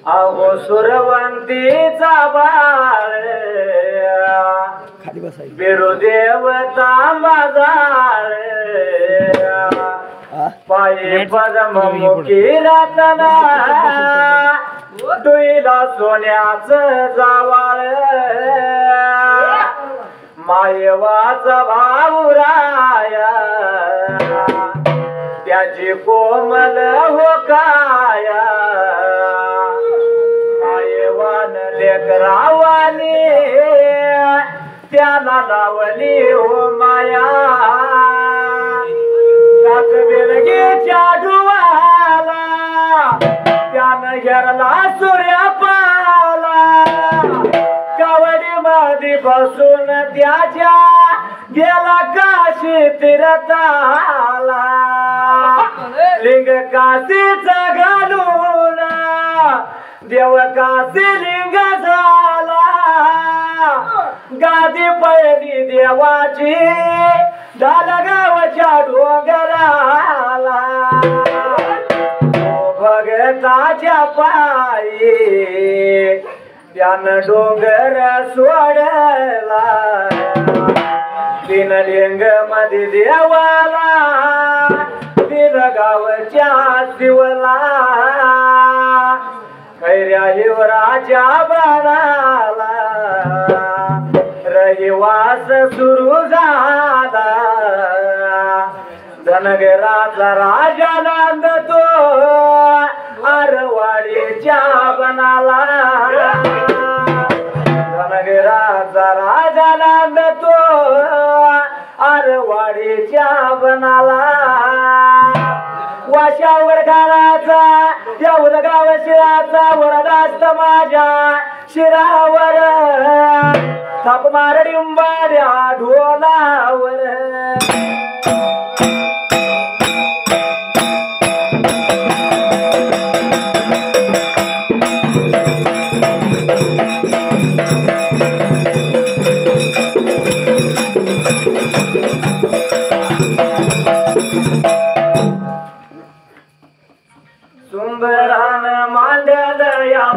अहो सुरवंतीचा बाळ बिरुदेवता माझाळ पायी पदमुखी रत्ना तुला सोन्याच जावाळ मायवाचा भाऊराया त्याची कोमल होकाया लेकरावानी त्याला लावली हो माया बेलगीच्या डुवाला त्यानं हेरला सूर्या पाला कावडी मध्ये बसून त्याच्या गेला काशी तीर्थाला लिंग काशीचा घालून देव काशी लिंग झाला गादी पहिली देवाची डालगावच्या डोंगराला भगताच्या पायी त्यानं डोंगर सोडला तीन लिंग मध्ये देवाला तीन गावच्या शिवला खैऱ्या हिवराच्या बाणाला रहिवास सुरू झाला धनगराचा राजा नांदतो आरवाडीच्या बनाला धनगराचा राजा नांदतो आरवाडीच्या बनाला वाशावर घालाचा या उदगाव शिराचा वरदास्त माझ्या शिरावर थाप मारडिंबाऱ्या ढोलावर सुंदरान मांडल या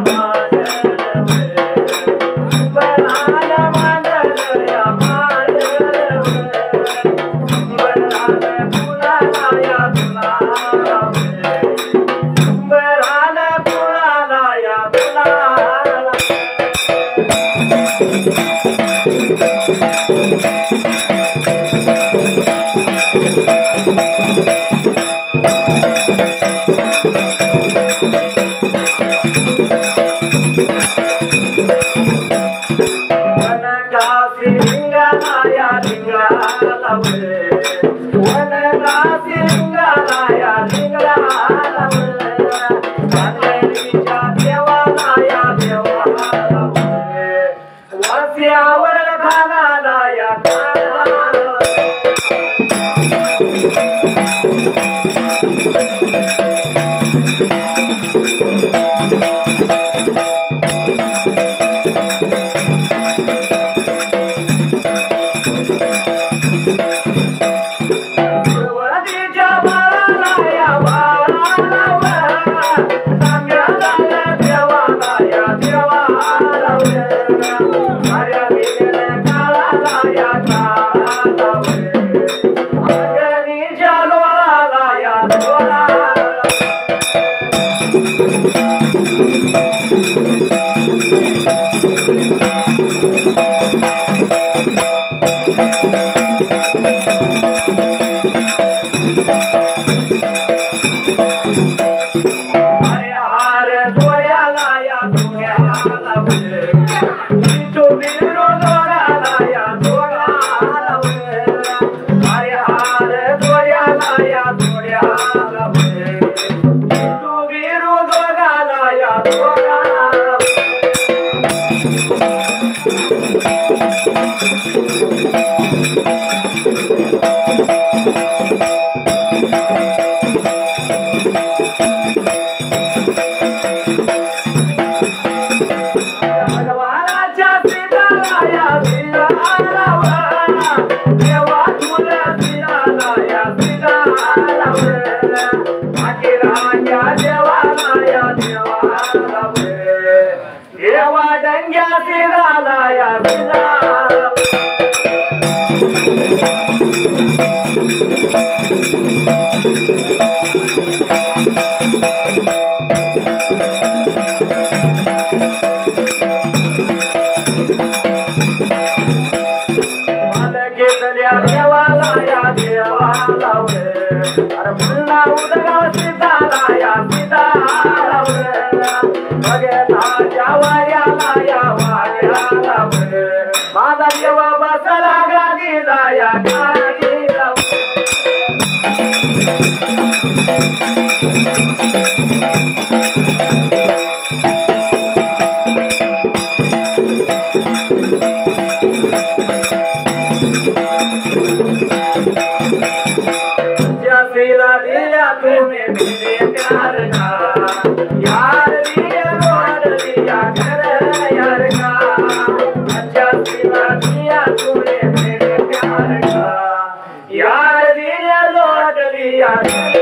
देवा डंग्याची झालाया विजा देवाला या देवाला अरे पुन्हा उदगाव सीताला या सीताला बघता जावयाला या वाड्याला माझा देवा बसला गाडीला या गाडीला जसीला दिया तूने मेरे प्यार का यार दिया रोड दिया कर यार का जसीला दिया तूने मेरे प्यार का यार दिया रोड दिया कर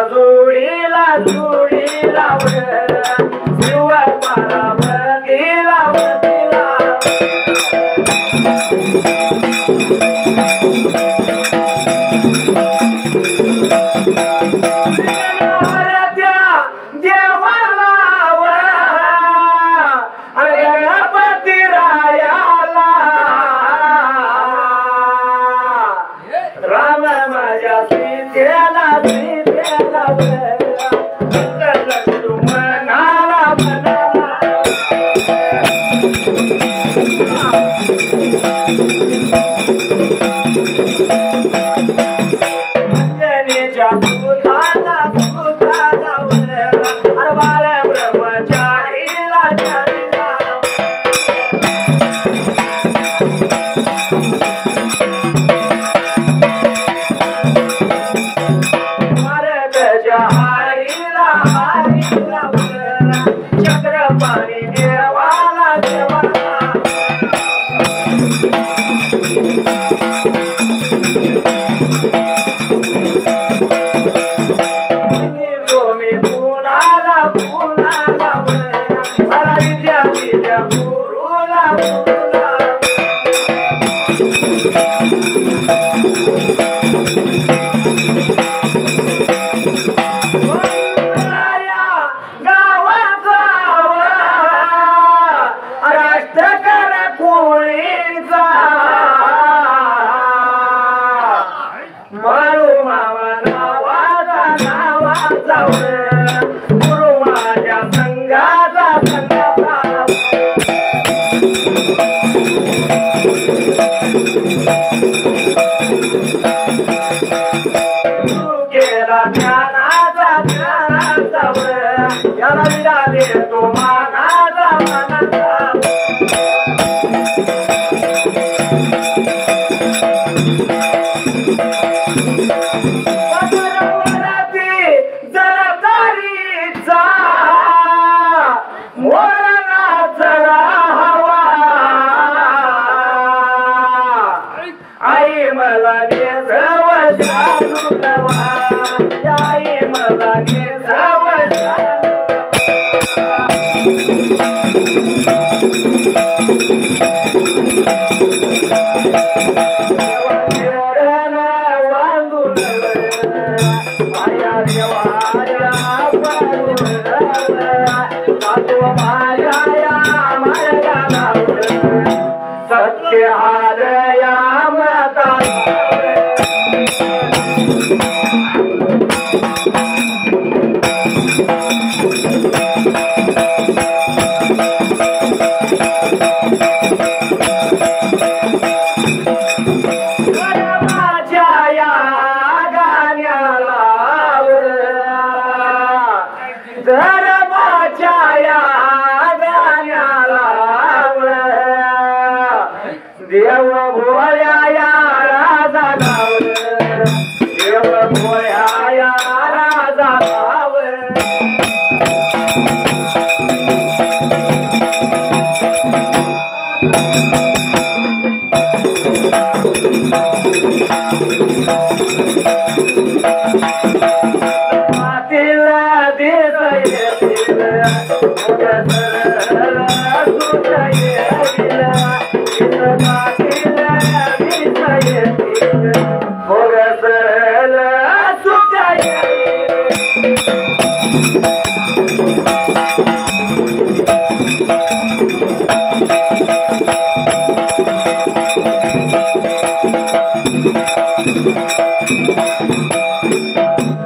जोडीला जोडीला शिवाय पारावतीला वतीला देवाला गणपती रायाला राम माझ्या सीतेला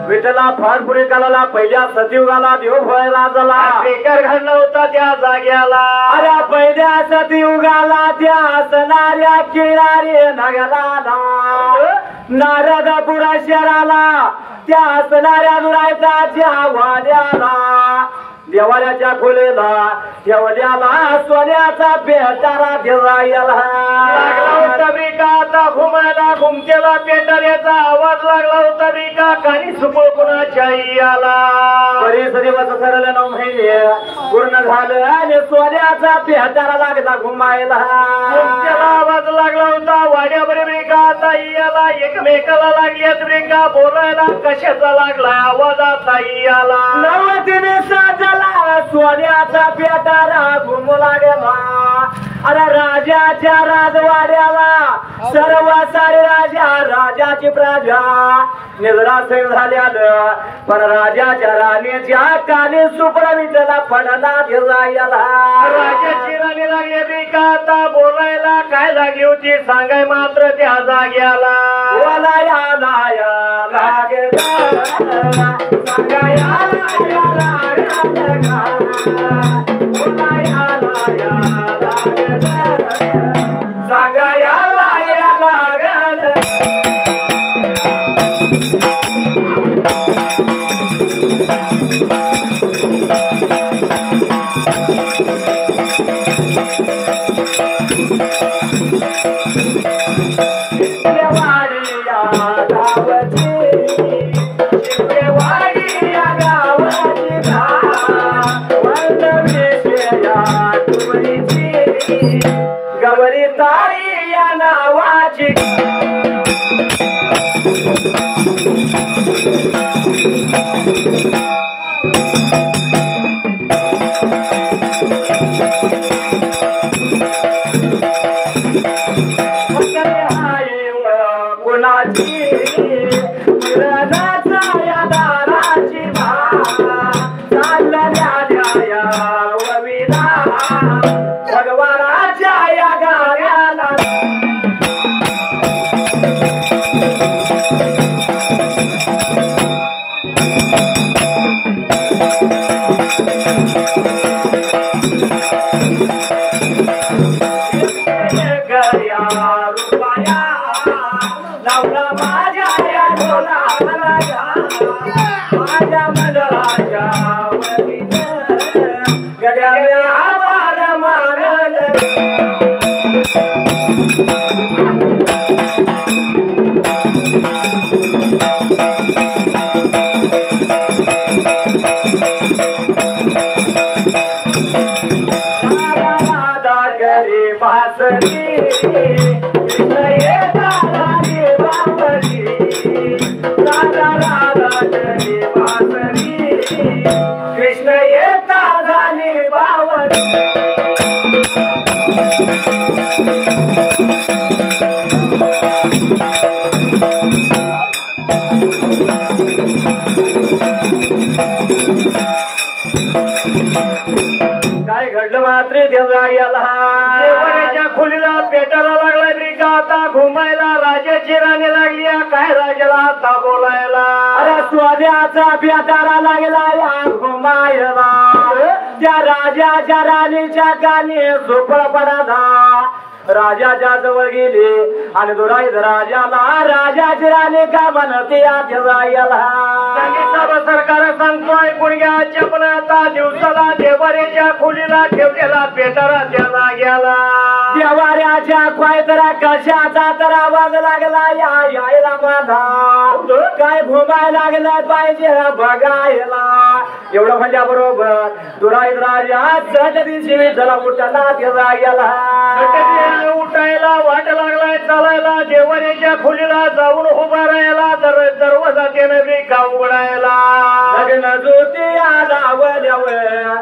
विठ्ठला फारपुरी कालाला पहिल्या सतयुगाला देव भोळ्याला झाला बेकार घडला होता त्या जाग्याला. अरे पहिल्या सतयुगाला त्या असणाऱ्या किनारी नगराला नारदपुरा शहराला त्या असणाऱ्या दुरायचा वाड्याला देवाऱ्याच्या खोलीला ठेवल्याला सोन्याचा पेटारा देवायला लागला होता बिका. आता घुमायला घुमकेला पेटाऱ्याचा आवाज लागला होता बिका. काही सुपळ कुणाच्या आला बरीच दिवस सरले 9 महिने पूर्ण झालं आणि सोन्याचा पेटारा लागला घुमायला. घुमकेला आवाज लागला होता वाड्यावर बिका. आता याला एकमेकाला लागल्यात बिका. बोलायला कशाचा लागला आवाज आता याला. नवतीने साजला सोन्याचा पेटारा घुमू लागला. अरे राजाच्या राजवाड्याला सर्व सारे राजाची प्रजा निद्रासन झाल्यानं पण राजाच्या राणीच्या कानी सुपडा विठला पडला जायला. राजाची राणी लागली बिका. आता बोलायला काय लागली होती सांगाय मात्र त्या जाग्याला बोलायला लागला सांगायला गवरी ताई या नावाची कुणाची या दाराची भगवानाच्या या गाण्याला रुपया लावला माझ्या या डोलाला माझ्या मंडळाच्या गड्या आभार मानल. दागरी बासरी कृष्ण येता राणी बापरी राधा राधा गरी बासरी कृष्ण येता राणी बावरी. काय घडलं मात्र देवाऱ्याच्या खोलीला पेटायला लागलाय बिका. आता घुमायला राजाची राणी लागली. काय राजाला आता बोलायला. अरे स्वाद्याचा पेटारा लागला या घुमायला. त्या राजाच्या राणीच्या कानी झोपड पडाला. राजाच्या जवळ गेली आणि दुराईत राजाला राजाची राणी का म्हणते जायला. सरकार सांगतोय पुण्याच्या पण आता दिवसाला देवाऱ्याच्या खोलीला ठेवलेला पेटारा त्याला गेला. देवाऱ्याच्या पायतरा कशाचा तर आवाज लागला यायला माझा. काय घुमाय लागला पाहिजे बघायला. एवढं म्हणजे बरोबर दुराईत राजा सट दिवशी विठ्ठला उठला जायला. उठायला वाट लागलाय चालायला. देवाऱ्याच्या खोलीला जाऊन उभा राहायला. दरवाजा त्यानं बिका उघडायला. लग्न ज्योती लावल्यावर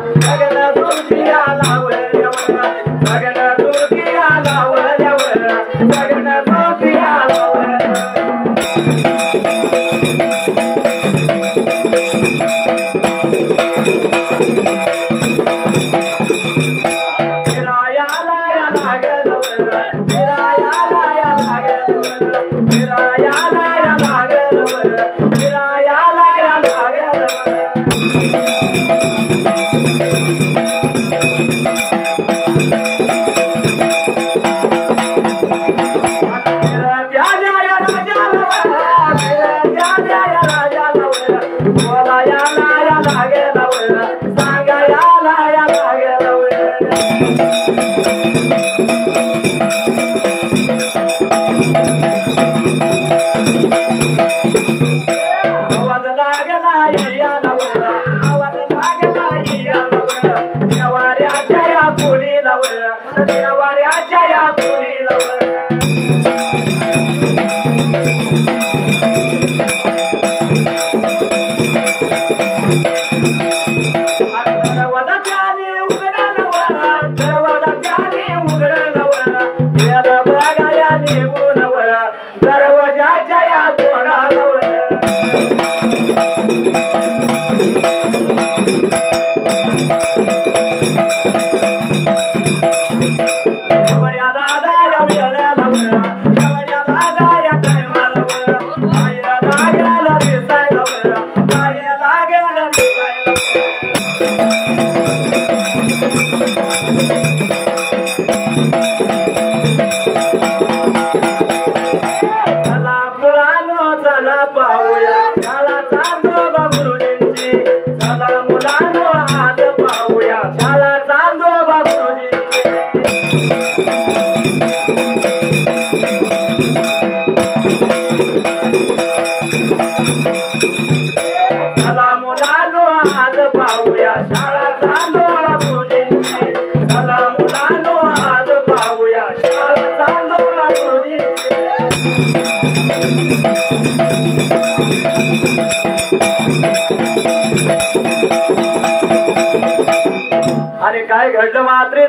काय घडलं मात्र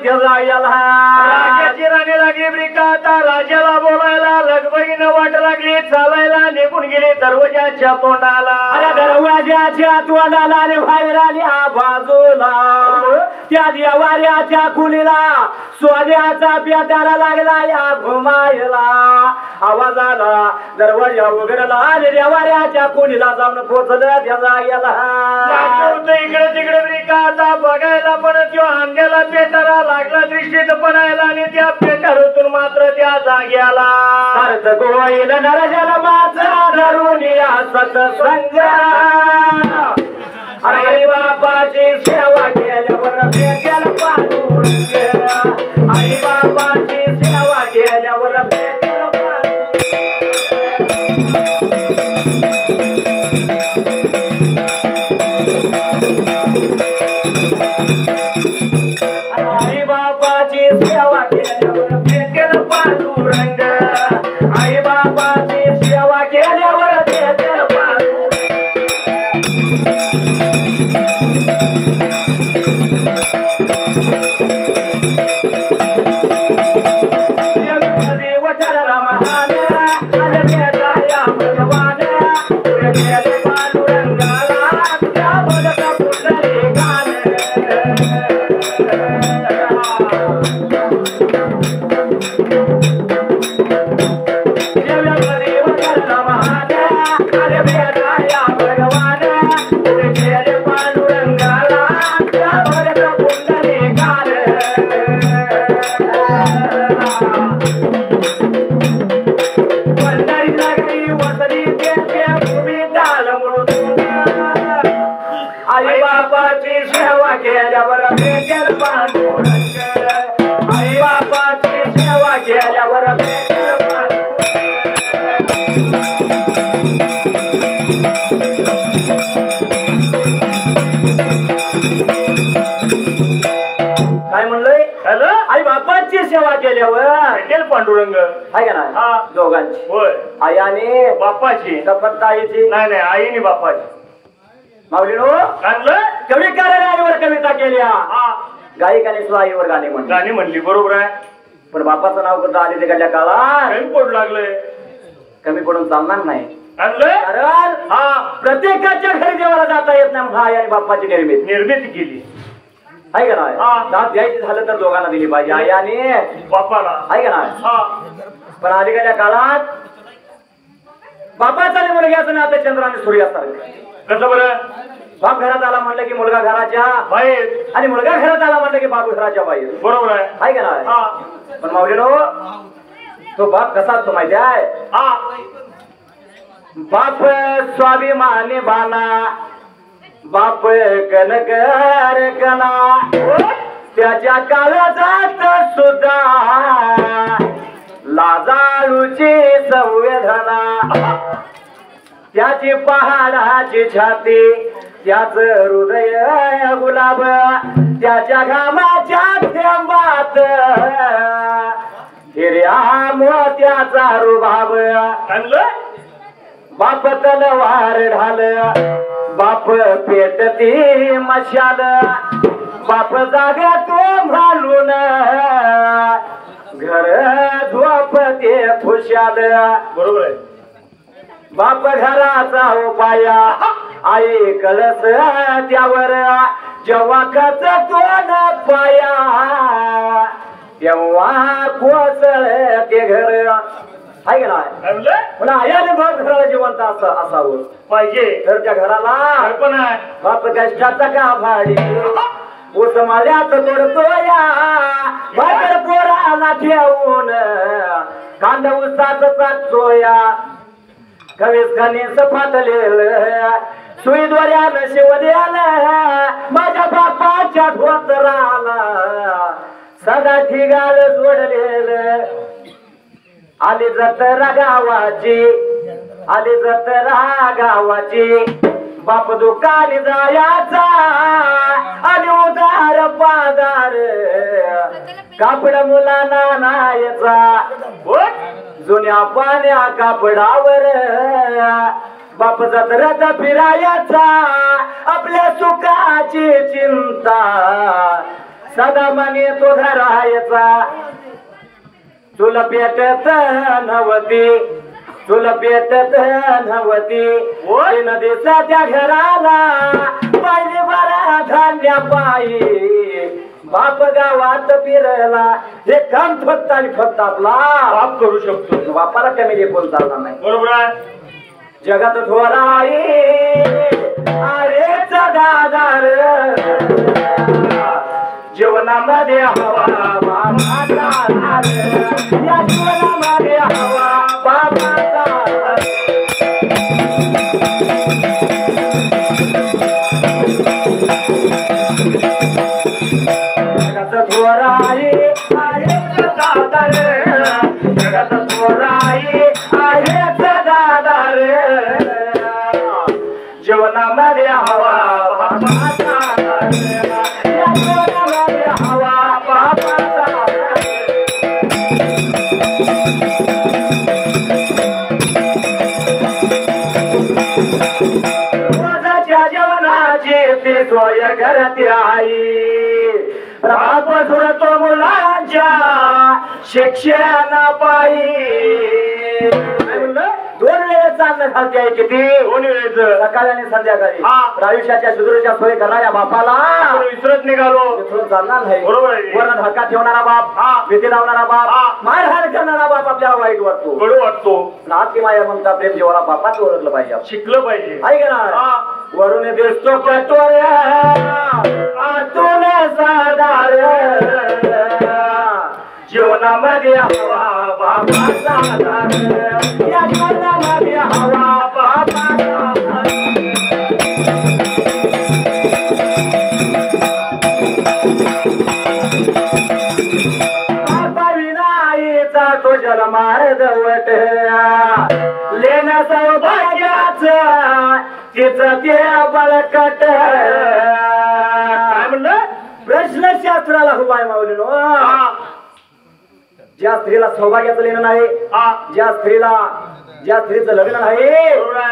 राजाची राणी लागली ब्रिकाता राजाला बोलायला लगबगीनं वाट लागली चालायला निघून गेली दरवाजाच्या तोंडाला अरे दरवाजाच्या तोंडाला आणि बाहेर आली बाजूला त्या देवाऱ्याच्या कुलीला सोन्याचा पेटारा लागला या घुमायला आवाज आला दरवाजा उघडला आणि देवाऱ्याच्या कुलीला जाऊन पोचलं त्याचा गेला इकडे तिकडे ब्रिकाता बघायला पण तो अंड्याला पेटारा लागला दृष्टीत पडायला आणि त्या पेटारूतून मात्र त्या जाग्याला अर्थ गोईल नरजल मात्र धरून या सत्संग आई बापाची सेवा केल्यावर भेटेल पांडुरंग आई बापाची सेवा केल्यावर भेटेल आई बापाची सेवा केल्यावर भेटेल पांडुरंग आई बापाची सेवा केल्यावर भेटेल पांडुरंग आई बापाची सेवा केल्यावर भेटेल पांडुरंग आई बापाची सेवा केल्यावर भेटेल काय म्हणलंय हॅलो आई बापाची सेवा केल्यावर भेटेल पांडुरंग आहे का नाही हा दोघांची होय आई आणि बापाची फक्त आईची नाही नाही आईने बापाची माऊलीनो आणलं कविकाराने आईवर कविता केल्या, हा गायकाने सुद्धा आईवर गाणे म्हणले. गाणी म्हणली बरोबर आहे. पण बापाचं नाव कुठं आले ते काढल्या काळात काही पोट लागलंय. कमी पडून चालणार नाही. आणलं कारण हा प्रत्येकाच्या घरी देवाला जाता येत नाही म्हणून आई आणि बाप्पाची निर्मिती केली आहे का नाही. हा. दात द्यायची झालं तर दोघांना दिली पाहिजे, आई आणि बापाला. आहे का नाही. हा पण अलीकडच्या काळात बापाचा आणि मुलग्याचं नातं चंद्र आणि सूर्यासारखं. कसं बरं. बाप घरात आला म्हटलं की मुलगा घराच्या बाहेर आणि मुलगा घरात आला म्हटलं की बाप घराच्या बाहेर. बरोबर आहे. आहे का नाही. हा पण माऊलीनो तो बाप कसा असतो माहिती आहे. हा बाप स्वाभिमानी बाना, बाप कनकर कना, त्याच्या काळजात सुद्धा लाजाळूची संवेदना, त्याची पहाडाची छाती, त्याच हृदय गुलाब, त्याच्या घामाच्या थेंबात हिर्या मोत्याचा रुबाब. आणलं बाप तलवार ढाल, बाप पेटती मशाल, बाप जागा तो घालून घर झोपते खुशाल. बरोबर आहे. बाप घराचा उपाया, आई कळस त्यावर, जेव्हा खच तोंड पाया तेव्हा कोसळ ते घर. आहे का नाही. आणलं पण आयाने बाप घराला जिवंत असावं पाहिजे. तर त्या घराला पण आहे. बाप कष्टाचा का भाडी, ऊस माळ्यात तोडतोया, भाकर पोराला ठेवून कांदा उसाचा चाचोया, कवीस खनीस फाटलेलं सुई दोऱ्यानं शिवल्याला, माझ्या बापाच्या धोतराला सदा ठिगाळ जोडलेलं. आली जत्रा गावाची, आली जत्रा गावाची, बाप दुकानी जायाचा आणि उदार पादार, कापड मुलांना नायचा जुन्या पाण्या कापडावर, बाप जत्रेत फिरायचा आपल्या सुखाची चिंता, सदा मने तो धरायचा. चुल पेटत नवती, चुल पेटत नवती, नदीचा त्या घराला पाहिजे बरा धान्य पायी, बाप गावात फिरला. हे काम फक्त आणि फक्त आपला बाप करू शकतो. बापाला कमी लेखून चालणार नाही. बरोबर आहे. जगात थोराई अरे दादार, जीवनामध्ये हवा बाबाचा, या जीवनामध्ये हवा बाबाचा. जगात थोराई आहे दादार, जगात थोराई आहे दादार, जीवनामध्ये हवा बाबाचा, या जीवनामध्ये हवा बाबाचा. रोजाच्या जेवणाची ती सोय करते आई, बाप सुरतो मुलांच्या शिक्षण पायी. दोन वेळेस चालणं घालते आहे. किती? दोन वेळेच. सकाळी आणि संध्याकाळी. हा. आयुष्याच्या सुदृढच्या सोयी करणाऱ्या बापाला विसरत निघालो. विसरून चालणार नाही. बरोबर आहे. वरण धक्का ठेवणारा बाप, हा. भीती लावणारा बाप, हा. मारहाण करणारा बाप आपल्याला वाईट वाटतो. कडू वाटतो. नात की माया ममता प्रेम जीवाला बापाच ओळखलं पाहिजे. शिकलं पाहिजे. आहे का ना. हा. वरून दिसतो कटोऱ्या आतून साधार, जीवनामध्ये हवा बाबाचा धार, या जीवनामध्ये हवा बाबाचा धार. बापा विनाईचा तो जन्मार दवट, लेन सौभाग्याचं तिचं ते बळकट. काय म्हणलं. प्रश्नशास्त्राला उभा आहे माऊलीनो. ज्या स्त्रीला सौभाग्याचं लेणं नाही, हा. ज्या स्त्रीला ज्या स्त्रीचं लग्न आहे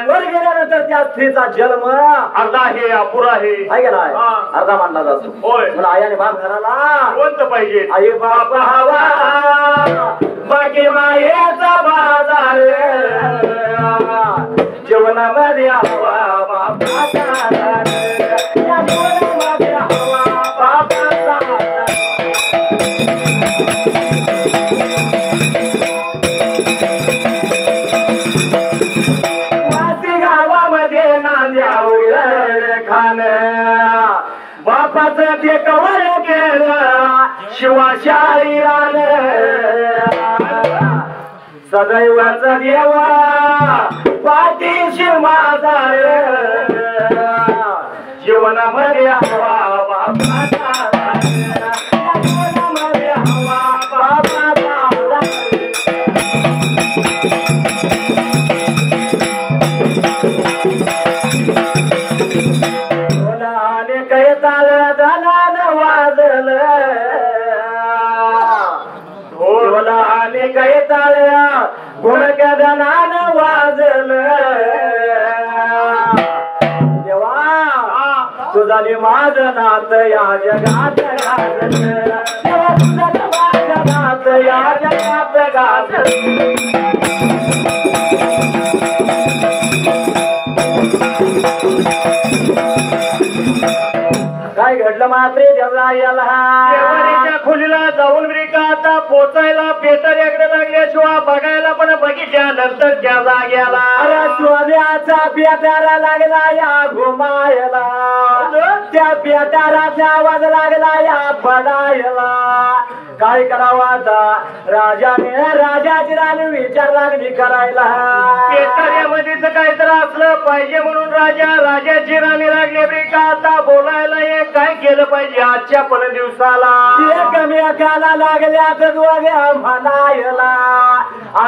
वर गेल्यानंतर त्या स्त्रीचा जन्म अर्धा आहे अपुरा आहे आहे का नाही हा. अर्धा मानला जातो होय. म्हणून आईने बाप घराला जिवंत पाहिजे आई बाप हवा बाकी मायेचा बाजार जीवनामध्ये हवा बापाचा आधार. या जीवनामध्ये हवा बापाचा आधार. वासी गावामध्ये नांद्या खान बापाचं ते कवर केलं शिवाशाळी सदैवच देवा पाठीशी माझा जीवनामध्ये हवा बापाचा जीवनामध्ये हवा बापाचा काही ताल दलान वाजलं ढोला आणि काही ताळ्या गुणक्या दलान वाजलं देवा तुझा माझं नात या जगात गाजलं देवा तुझं माझं नात या जगात गाजलं काय घडलं मात्रे देवला याला देवारीच्या खोलीला जाऊन ब्रिका आता पोचायला पेटर याकडे लागल्याशिवाय बघायला पण बघितल्यानंतर त्या जाग्याला अरे सोन्याचा पेटारा लागला या घुमायला त्या पेटाराचा आवाज लागला या पडायला काय करावं आता राजाने राजाची राणी विचार लागली करायला पेटाऱ्यामध्ये काय तर असलं पाहिजे म्हणून राजाची राणी लागली ब्रिका आता बोलायला हे काय केलं पाहिजे आजच्या पण दिवसाला एकमेकाला लागल्या दोघ्या म्हणायला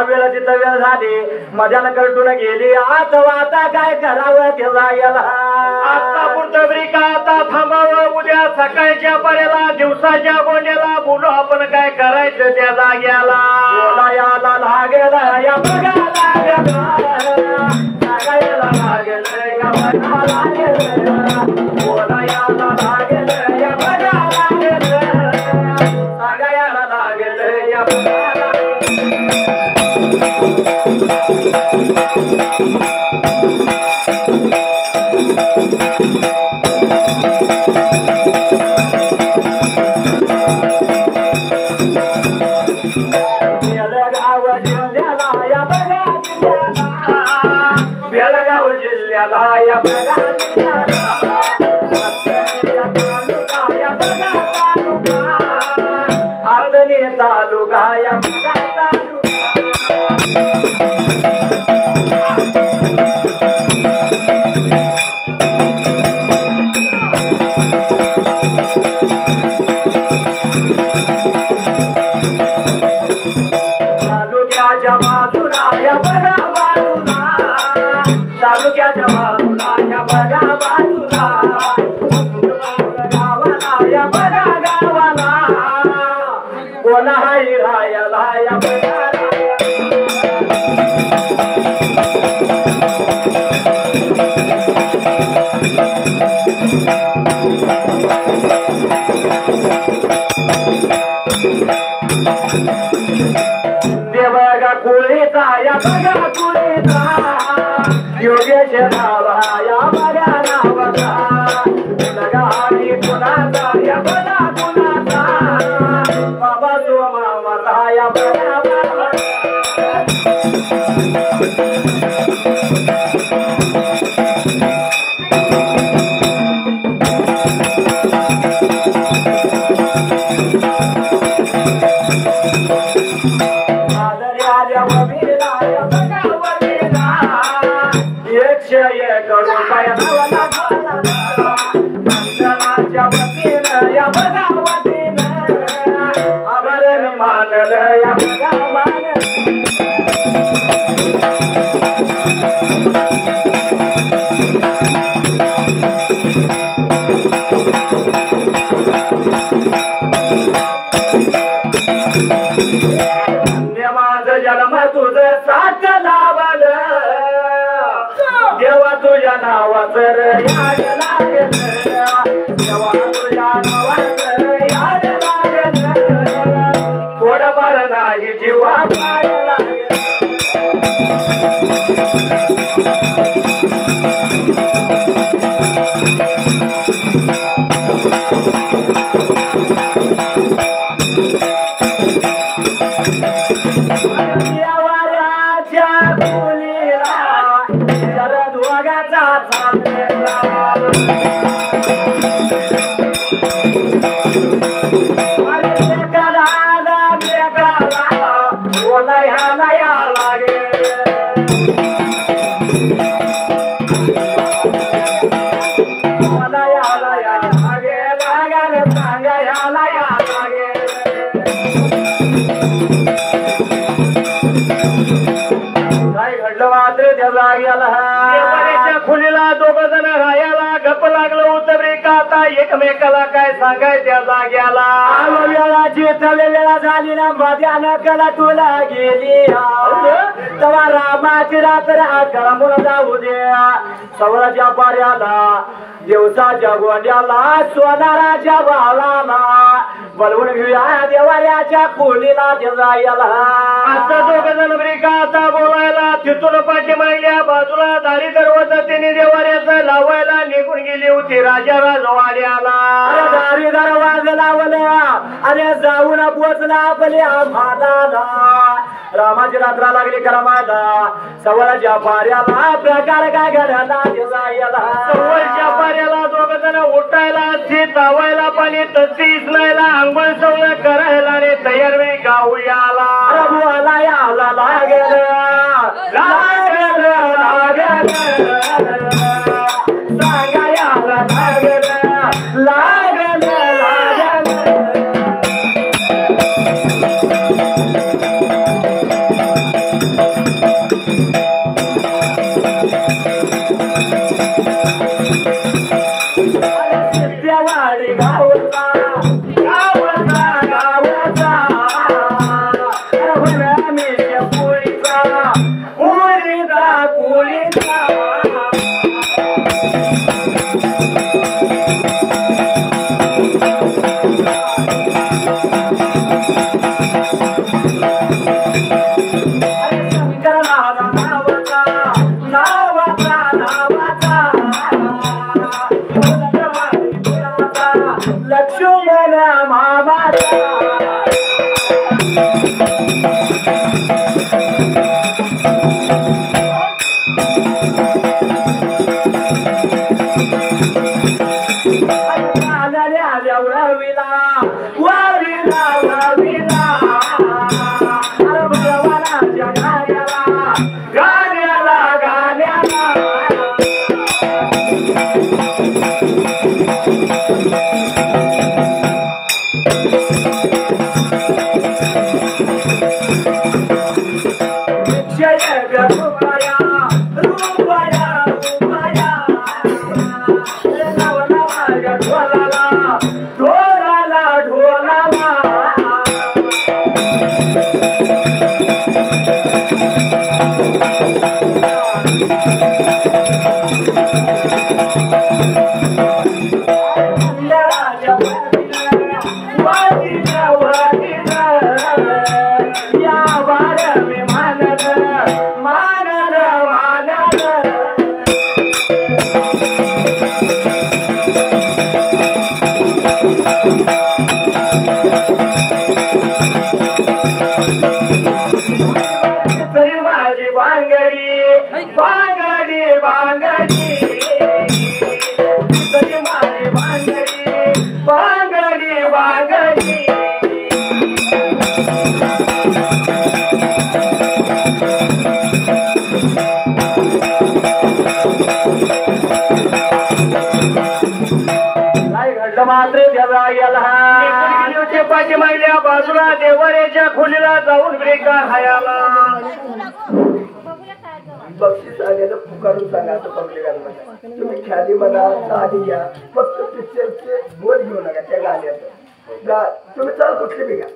वेळ तिथं वेळ झाली मजाला कटून गेली आता काय करावं ते जायला आता पुढचं ब्रिका आता थांबावं उद्या सकाळच्या पर्याला दिवसाच्या गोंड्याला बोलू आपण काय करायचं त्या जाग्याला बोलायला लागेल या बघायला सांगायला लागेल या बघायला लागेल बोलायला लागेल या बघायला लागेल सांगायला लागेल या बघायला बेळगाव जिल्ह्याला या आदनी तालुका या तालुक्याच्या बाजूला या बघा तालुक्याच्या बाजूला या बघा बाजूला गावाला या बघा गावाला कोणा हाय रायाला या बघा देवगा कुळीचा या बघा कुळीचा योगेश नावा या बघा नावाचा नगारी कुणाचा या बघा कुणाचा बाबा तो मामाचा या बघा सांगायला या लागे काय घडलं मात्र त्या जाग्याला देवाऱ्याच्या खुलीला दोघ जण राहायला गप लागलं होतं रे का आता एकमेकाला काय सांगाय त्या जाग्याला आलो वेळाची थवे वेळा झाली ना मध्यानं कला तुला गेली तवा रामाची रात्र आकरा मुला जाऊ दे सवराच्या पाऱ्याला दिवसाच्या गोंड्याला सोनाराच्या भावाला बोलवून घेऊया देवाऱ्याच्या खोलीला जायला आता दोघ जण बरे का आता बोलायला तिथून पाठीमागल्या बाजूला दारी दरवाजा तिने देवाऱ्याचं लावायला निघून गेली होती राजा राजवाड्याला अरे दारी दरवाजा लावला अरे जाऊन पोचला आपल्या भादाला रामाची रात्र लागली करमाला सवराच्या पाऱ्याला प्रकार काय घडला जायला सवरच्या पाऱ्याला दोघ जण उठायला तावायला पाणी तशी इस्नायला अंघोळ सवळ करायला रे तयार वेळी गाऊयाला बोला याला लागेल लागेल लागेल सांगा याला लागेल लागेल लागेल सिद्धवाडी गावचा गावचा गावचा लक्ष्मण मामाचा वाविला वाविला वाविला अरे भगवानाच्या गाण्याला गाण्याला गाण्याला जय रूपया रूपया रूपया नवनवाच्या ढोलाला ढोलाला ढोलाला बांगडी बांगडी बांगडी बांगडी काय घडलं मात्र त्याला गेला पाठीमागल्या बाजूला देवाऱ्याच्या खोलीला जाऊन ब्रेका खायला बक्षीस आलेलं पुकारून सांगा असं पब्लिकांना तुम्ही ख्याली म्हणा साधी घ्या फक्त पिक्चरचे बोल घेऊ नका त्या गाण्याचं तुम्ही चाल कुठली बी घ्या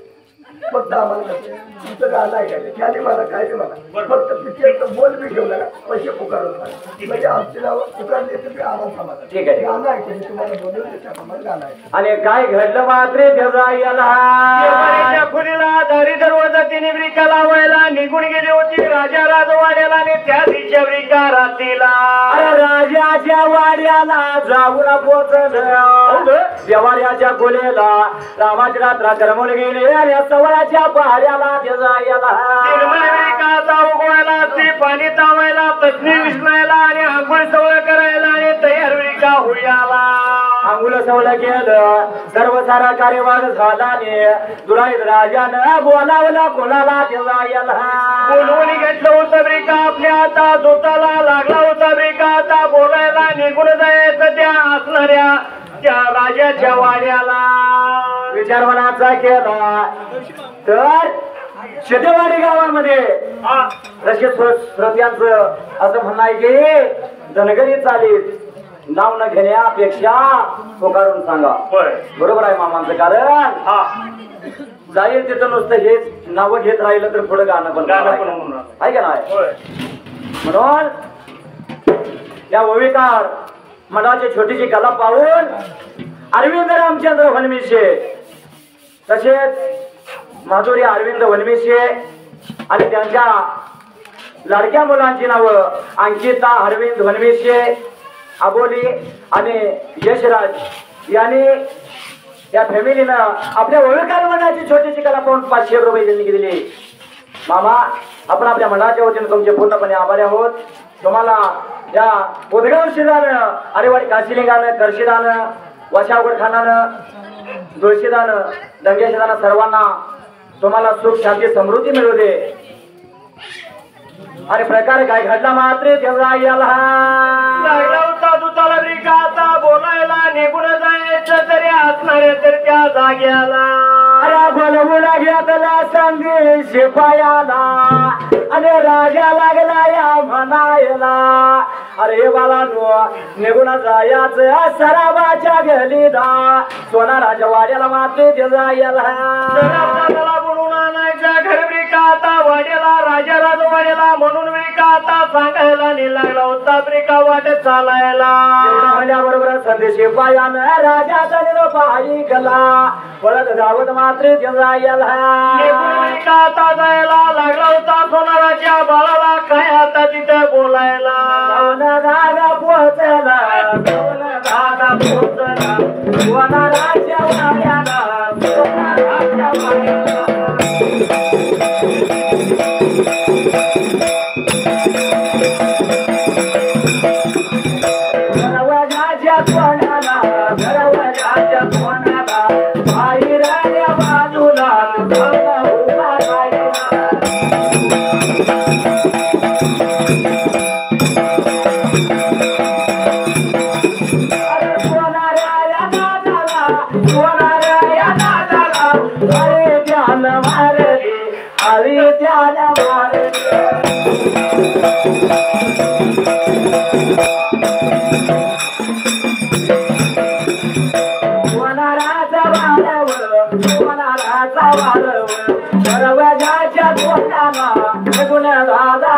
फक्त आम्हाला तुमचं गाणं ऐकायचं ख्याली म्हणा काय ते म्हणा फक्त पिक्चरचं बोल बी घेऊ नका पैसे पुकारून सांगा म्हणजे आमची नाव पुकारले तुम्ही आम्हाला समाजा ठीक आहे गाणं ऐकायचं तुम्हाला बोलून त्याप्रमाणे गाणं ऐकायचं आणि काय घडलं मात्र त्याचा देवाऱ्याच्या खोलीला दारी दरवाजा तिने ब्रिका लावायला निघून गेली होती राजा राजवाड्याला आणि त्या दिवशी ब्रिका रात्रीला अरे राजाच्या वाड्याला जाऊन पोचलं देवाऱ्याच्या खोलीला रामाची रात्र करमून गेली आणि सवराच्या पहाड्याला जायला उगवायला ते पाणी तावायला तसनी विसरायला आणि आंघोळ सवळ करायला आणि तयार ब्रिका होयाला आंघोळ सवळ केलं सर्व सारा कार्यवाद झाला दुराईत राजानं बोलावलं कोणाला जायला बोलवून घेतलं होतं ब्रिका आपल्या आता दोताला लागला होता ब्रिका आता बोलायला निघून जायचं त्या असणाऱ्या त्या राजाच्या वाड्याला विचार मनाचा केला तर शेतेवाडी गावामध्ये हा तसे श्रोत्यांचं असं म्हणणं आहे की धनगरी चालीत नाव न घेण्यापेक्षा पुकारून सांगा. होय बरोबर आहे मामांचं कारण हा जाईल तिथं नुसतं हेच नावं घेत राहिलं तर पुढे गाणं पण गाणं पण आहे म्हणून का नाही. होय म्हणून या ओविकार मनाची छोटीशी कला पाहून अरविंद रामचंद्र वनमिशे तसेच माधुरी अरविंद वनमिशे आणि त्यांच्या लाडक्या मुलांची नावं अंकिता अरविंद वनमिशे अबोली आणि यशराज यांनी या फॅमिलीनं आपल्या ओळखाल मनाची छोटीशी कला पाहून 500 रुपये देणगी दिली. मामा आपण आपल्या मनाच्या वतीने तुमचे पूर्णपणे आभारी आहोत. तुम्हाला या उदगाव शिरानं अरेवाडी काशिलिंगानं करशिदानं वशावगड खानानं तुळशीदानं दंगेशिदानं सर्वांना तुम्हाला सुख शांती समृद्धी मिळू दे. आणि प्रकार काय घडला मात्र तेव्हा याला लागला होता दुताला ब्रिका आता बोलायला निघून जायचं तरी असणारे तर त्या जाग्याला अरे बोलवून घेतला संधी शिपायाला आणि राजा लागला या म्हणायला. अरे बालांनो निघून जायचं सराबाच्या गलीला सोना राजा वाड्याला मात्र ते जायला बोलून आणायचा घर ब्रिका आता वाड्याला राजा राजवाड्याला म्हणून ब्रिका आता सांगायला नि लागला होता ब्रिका वाट चालायला. बरोबर संधी शिपायानं राजाचा निरोप ऐकला पळत धावत मात्र ते जायला आता जायला लागला होता सोनाराच्या बाळाला काय आता तिथे बोलायला. दादा पोचला दादा पोचला सोनाराच्या वाड्याला सोनाराच्या वाड्याला दरवाजाच्या तोंडाला दरवाजाच्या तोंडाला बाहेरच्या बाजूला उभा राहिला. अरे ध्यान मारले अरे ध्यान मारले वनाराचा वारव वनाराचा वारव दरवाजाच्या तोंडाला निघून दादा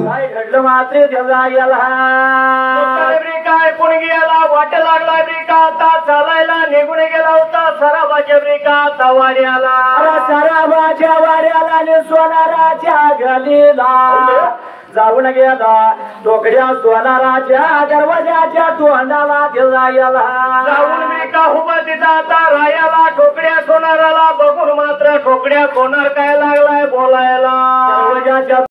काय घडलं मात्र तेव्हा याला काय पुण गेला वाट लागला ब्रिका आता चालायला निघून गेला होता सराबाच्या ब्रिका आता वाड्याला सराबाच्या वाड्याला आणि सोनाराच्या गलीला जाऊन गेला टोकड्या सोनाराच्या दरवाजाच्या तोंडाला जायला जाऊन ब्रिका उभा तिथं आता रायाला ठोकड्या सोनाराला बघून मात्र ठोकड्या सोनार काय लागलाय बोलायला. दरवाजाच्या